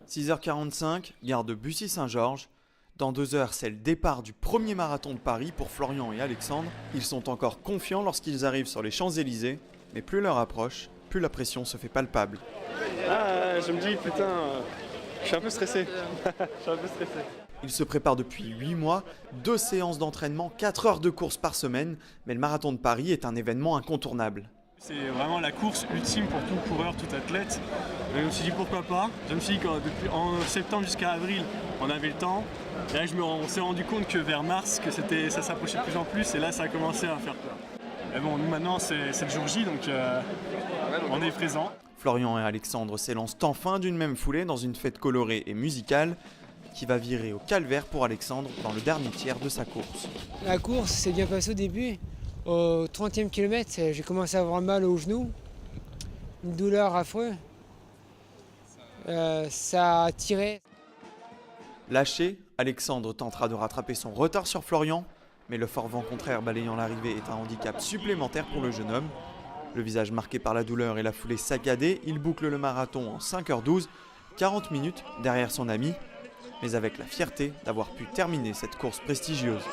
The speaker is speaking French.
6h45, gare de Bussy-Saint-Georges. Dans 2 heures, c'est le départ du premier marathon de Paris pour Florian et Alexandre. Ils sont encore confiants lorsqu'ils arrivent sur les Champs-Élysées, mais plus l'heure approche, plus la pression se fait palpable. Je me dis, putain, je suis un peu stressé. Ils se préparent depuis 8 mois, 2 séances d'entraînement, 4 heures de course par semaine, mais le marathon de Paris est un événement incontournable. C'est vraiment la course ultime pour tout coureur, tout athlète. Je me suis dit pourquoi pas. Je me suis dit depuis en septembre jusqu'à avril, on avait le temps. Et là, on s'est rendu compte que vers mars, ça s'approchait de plus en plus, et là, ça a commencé à faire peur. Mais bon, nous maintenant, c'est le jour J, donc on est présent. Florian et Alexandre s'élancent enfin d'une même foulée dans une fête colorée et musicale qui va virer au calvaire pour Alexandre dans le dernier tiers de sa course. La course s'est bien passée au début. Au 30e kilomètre, j'ai commencé à avoir mal au genou, une douleur affreuse. Ça a tiré. Lâché, Alexandre tentera de rattraper son retard sur Florian, mais le fort vent contraire balayant l'arrivée est un handicap supplémentaire pour le jeune homme. Le visage marqué par la douleur et la foulée saccadée, il boucle le marathon en 5h12, 40 minutes derrière son ami, mais avec la fierté d'avoir pu terminer cette course prestigieuse.